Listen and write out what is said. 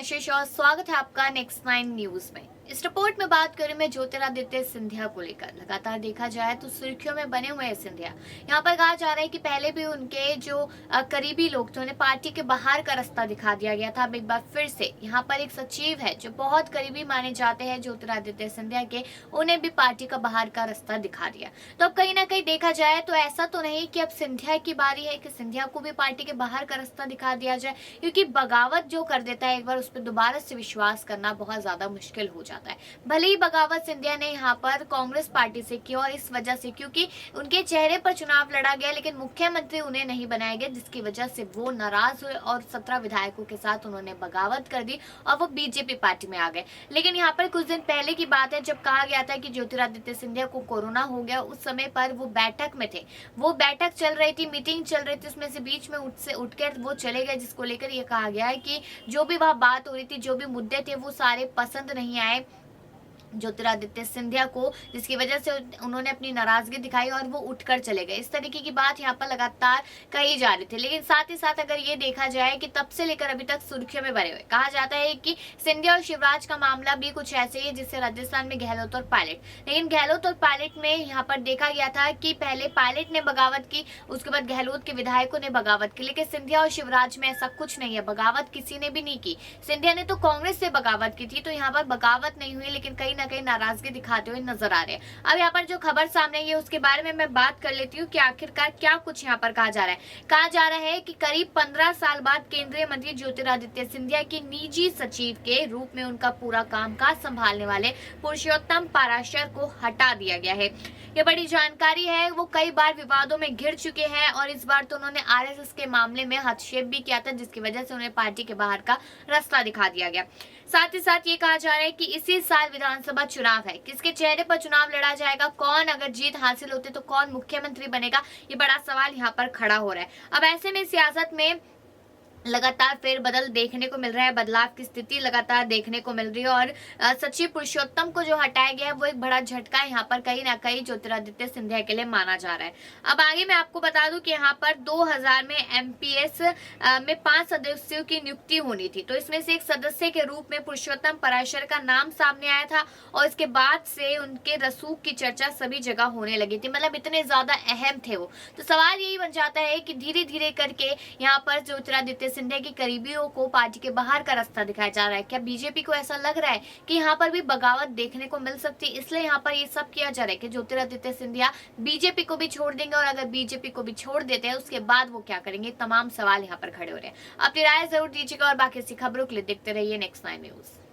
आशीष और स्वागत है आपका नेक्स्ट 9 न्यूज में। इस रिपोर्ट में बात करें मैं ज्योतिरादित्य सिंधिया को लेकर। लगातार देखा जाए तो सुर्खियों में बने हुए हैं सिंधिया। यहाँ पर कहा जा रहा है कि पहले भी उनके जो करीबी लोग थे उन्हें पार्टी के बाहर का रास्ता दिखा दिया गया था। अब एक बार फिर से यहाँ पर एक सचिव है जो बहुत करीबी माने जाते हैं ज्योतिरादित्य सिंधिया के, उन्हें भी पार्टी का बाहर का रास्ता दिखा दिया। तो अब कहीं ना कहीं देखा जाए तो ऐसा तो नहीं कि अब सिंधिया की बारी है कि सिंधिया को भी पार्टी के बाहर का रास्ता दिखा दिया जाए, क्योंकि बगावत जो कर देता है एक बार उस पर दोबारा से विश्वास करना बहुत ज्यादा मुश्किल हो जाता है। भले ही बगावत सिंधिया ने यहाँ पर कांग्रेस पार्टी से की और इस वजह से क्योंकि उनके चेहरे पर चुनाव लड़ा गया, लेकिन मुख्यमंत्री उन्हें नहीं बनाया गया, जिसकी वजह से वो नाराज हुए और 17 विधायकों के साथ उन्होंने बगावत कर दी और वो बीजेपी पार्टी में आ गए। लेकिन यहाँ पर कुछ दिन पहले की बात है जब कहा गया था कि ज्योतिरादित्य सिंधिया को कोरोना हो गया। उस समय पर वो बैठक में थे, वो बैठक चल रही थी, मीटिंग चल रही थी, उसमें से बीच में उठकर वो चले गए, जिसको लेकर ये कहा गया है कि जो भी वहाँ बात हो रही थी, जो भी मुद्दे थे, वो सारे पसंद नहीं आए ज्योतिरादित्य सिंधिया को, जिसकी वजह से उन्होंने अपनी नाराजगी दिखाई और वो उठकर चले गए। इस तरीके की बात यहाँ पर लगातार कही जा रही थी। लेकिन साथ ही साथ अगर ये देखा जाए कि तब से लेकर अभी तक सुर्खियों में बने हुए, कहा जाता है कि सिंधिया और शिवराज का मामला भी कुछ ऐसे ही है जिससे राजस्थान में गहलोत और पायलट, लेकिन गहलोत और पायलट में यहाँ पर देखा गया था कि पहले पायलट ने बगावत की, उसके बाद गहलोत के विधायकों ने बगावत की, लेकिन सिंधिया और शिवराज में ऐसा कुछ नहीं है, बगावत किसी ने भी नहीं की। सिंधिया ने तो कांग्रेस से बगावत की थी, तो यहाँ पर बगावत नहीं हुई, लेकिन कहीं ना कहीं नाराजगी दिखाते हुए नजर आ रहे हैं। अब यहाँ पर जो खबर सामने आई है उसके बारे में मैं बात कर लेती हूँ कि आखिरकार क्या कुछ यहाँ पर कहा जा रहा है। कहा जा रहा है कि करीब 15 साल बाद केंद्रीय मंत्री ज्योतिरादित्य सिंधिया के निजी सचिव के रूप में उनका पूरा कामकाज संभालने वाले पुरुषोत्तम पाराशर को हटा दिया गया है। ये बड़ी जानकारी है। वो कई बार विवादों में घिर चुके हैं और इस बार तो उन्होंने आरएसएस के मामले में हस्तक्षेप भी किया था, जिसकी वजह से उन्हें पार्टी के बाहर का रास्ता दिखा दिया गया। साथ ही साथ ये कहा जा रहा है कि इसी साल विधानसभा चुनाव है, किसके चेहरे पर चुनाव लड़ा जाएगा, कौन अगर जीत हासिल होती तो कौन मुख्यमंत्री बनेगा, ये बड़ा सवाल यहाँ पर खड़ा हो रहा है। अब ऐसे में सियासत में लगातार फेरबदल देखने को मिल रहा है, बदलाव की स्थिति लगातार देखने को मिल रही है और सचिव पुरुषोत्तम को जो हटाया गया है वो एक बड़ा झटका यहाँ पर कहीं ना कहीं ज्योतिरादित्य सिंधिया के लिए माना जा रहा है। अब आगे मैं आपको बता दूं कि यहाँ पर 2000 में एमपीएस में 5 सदस्यों की नियुक्ति होनी थी, तो इसमें से एक सदस्य के रूप में पुरुषोत्तम पाराशर का नाम सामने आया था और इसके बाद से उनके रसूख की चर्चा सभी जगह होने लगी थी, मतलब इतने ज्यादा अहम थे वो। तो सवाल यही बन जाता है कि धीरे धीरे करके यहाँ पर ज्योतिरादित्य सिंधिया की करीबियों को पार्टी के बाहर का रास्ता दिखाया जा रहा है। क्या बीजेपी को ऐसा लग रहा है कि यहाँ पर भी बगावत देखने को मिल सकती है, इसलिए यहाँ पर ये सब किया जा रहा है कि ज्योतिरादित्य सिंधिया बीजेपी को भी छोड़ देंगे और अगर बीजेपी को भी छोड़ देते हैं उसके बाद वो क्या करेंगे, तमाम सवाल यहाँ पर खड़े हो रहे हैं। अपनी राय जरूर दीजिएगा और बाकी ऐसी खबरों के लिए देखते रहिए नेक्स्ट 9 न्यूज।